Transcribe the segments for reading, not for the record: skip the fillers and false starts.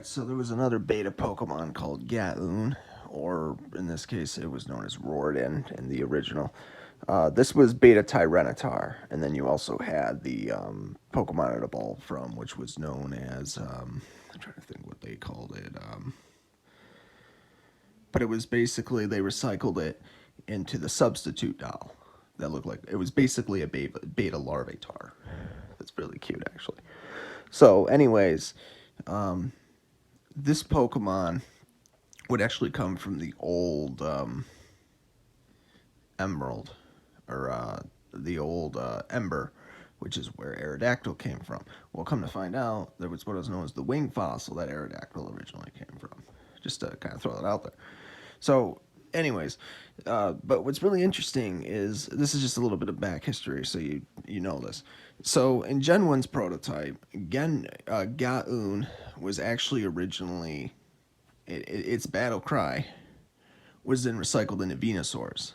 Alright, so there was another beta Pokemon called Gaoon, or in this case it was known as Roardan in the original. This was beta Tyranitar, and then you also had the Pokemon it evolved from, which was known as, I'm trying to think what they called it, but it was basically, they recycled it into the substitute doll that looked like, it was basically a beta Larvitar. That's really cute, actually. So, anyways, this Pokemon would actually come from the old Emerald, or the old Ember, which is where Aerodactyl came from. Well, come to find out, there was what was known as the wing fossil that Aerodactyl originally came from. Just to kind of throw that out there. So, anyways, but what's really interesting is this is just a little bit of back history, so you know this. So in Gen 1's prototype, Gaoon was actually originally its battle cry was then recycled into Venusaur's.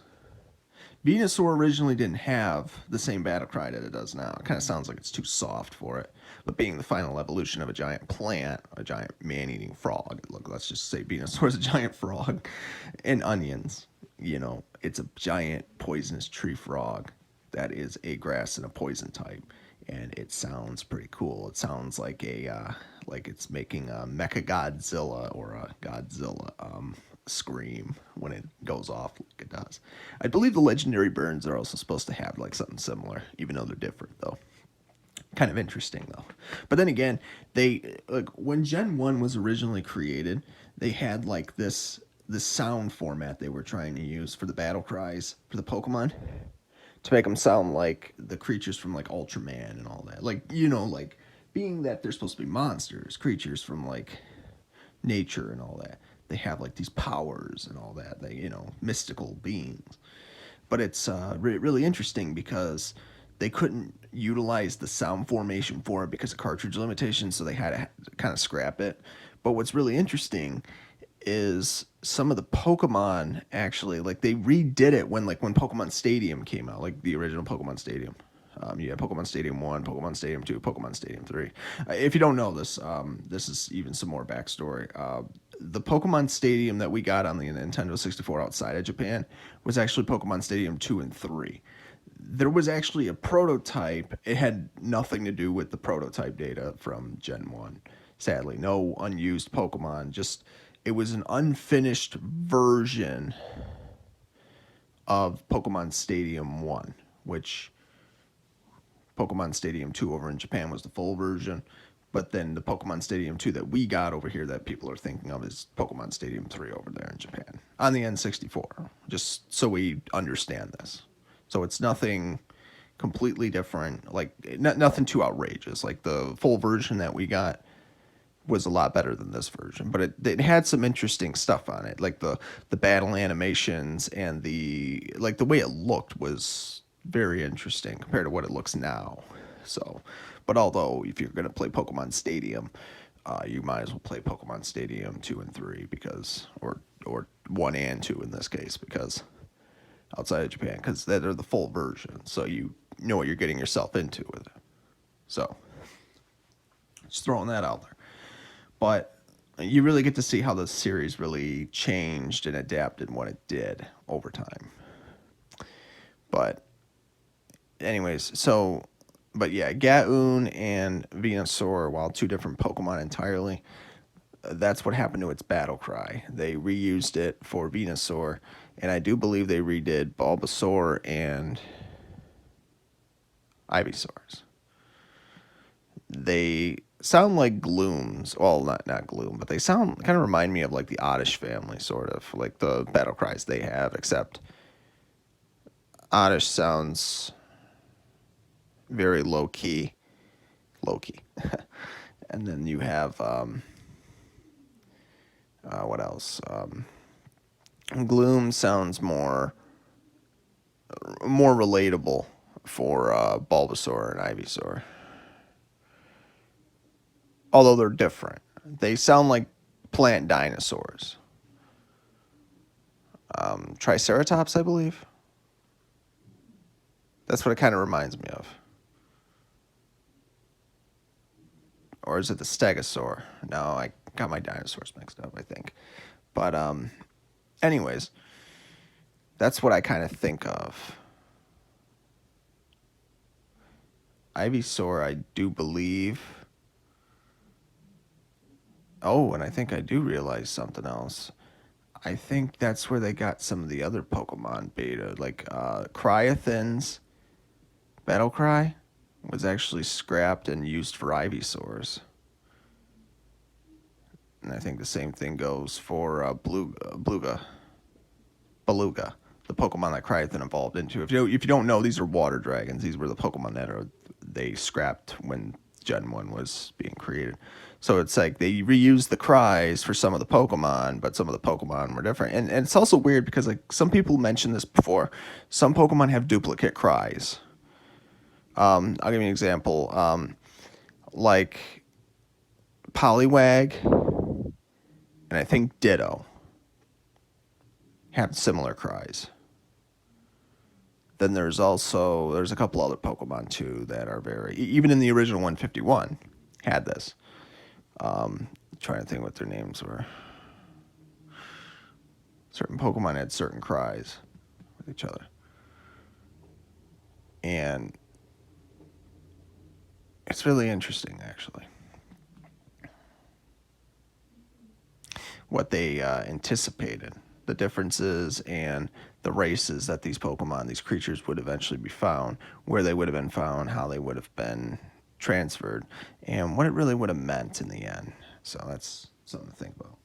Venusaur originally didn't have the same battle cry that it does now. It kind of sounds like it's too soft for it. But being the final evolution of a giant plant, a giant man-eating frog, look, let's just say Venusaur is a giant frog, and onions, you know, it's a giant poisonous tree frog that is a grass and a poison type. And it sounds pretty cool. It sounds like like it's making a Mecha Godzilla or a Godzilla scream when it goes off like it does. I believe the legendary burns are also supposed to have like something similar, even though they're different though. Kind of interesting though. But then again, they like when Gen 1 was originally created, they had like this sound format they were trying to use for the battle cries for the Pokemon to make them sound like the creatures from like Ultraman and all that. Like, you know, like being that they're supposed to be monsters, creatures from like nature and all that. They have like these powers and all that. They, you know, mystical beings. But it's really interesting because they couldn't utilize the sound formation for it because of cartridge limitations, so they had to kind of scrap it. But what's really interesting is some of the Pokemon actually like they redid it when Pokemon Stadium came out, like the original Pokemon Stadium. You had Pokemon Stadium 1, Pokemon Stadium 2, Pokemon Stadium 3. If you don't know this, this is even some more backstory. The Pokemon Stadium that we got on the Nintendo 64 outside of Japan was actually Pokemon Stadium 2 and 3. There was actually a prototype. It had nothing to do with the prototype data from Gen 1. Sadly, no unused Pokemon. Just, it was an unfinished version of Pokemon Stadium 1, which Pokemon Stadium 2 over in Japan was the full version. But then the Pokemon Stadium 2 that we got over here that people are thinking of is Pokemon Stadium 3 over there in Japan on the N64, just so we understand this. So it's nothing completely different, like nothing too outrageous. Like the full version that we got was a lot better than this version, but it had some interesting stuff on it, like the battle animations and the way it looked was very interesting compared to what it looks now. So, but although if you're gonna play Pokemon Stadium, you might as well play Pokemon Stadium 2 and 3 because, or 1 and 2 in this case, because outside of Japan, because they're the full version, so you know what you're getting yourself into with it. So, just throwing that out there. But you really get to see how the series really changed and adapted what it did over time. But, anyways, so, but yeah, Gaoon and Venusaur, while two different Pokemon entirely, that's what happened to its battle cry. They reused it for Venusaur, and I do believe they redid Bulbasaur and Ivysaurs. They sound like Glooms. Well, not Gloom, but they sound kind of remind me of like the Oddish family, sort of like the battle cries they have. Except Oddish sounds very low key, and then you have what else? Gloom sounds more relatable for Bulbasaur and Ivysaur. Although they're different. They sound like plant dinosaurs. Triceratops, I believe. That's what it kind of reminds me of. Or is it the Stegosaur? No, I got my dinosaurs mixed up, I think. But anyways, that's what I kind of think of. Ivysaur, I do believe. Oh, and I think I do realize something else. I think that's where they got some of the other Pokemon beta, like Cryothin's Battle Cry was actually scrapped and used for Ivysaurs. And I think the same thing goes for Beluga, the Pokemon that Cryothin evolved into. If you don't know, these are water dragons. These were the Pokemon that they scrapped when Gen 1 was being created. So it's like they reused the cries for some of the Pokemon, but some of the Pokemon were different. And it's also weird because like some people mentioned this before. Some Pokemon have duplicate cries. I'll give you an example. Like Poliwag and I think Ditto have similar cries. Then there's a couple other Pokemon too that are very, even in the original 151 had this. Trying to think what their names were. Certain Pokemon had certain cries with each other. And it's really interesting, actually, what they anticipated, the differences and the races that these Pokemon, these creatures would eventually be found, where they would have been found, how they would have been transferred, and what it really would have meant in the end. So that's something to think about.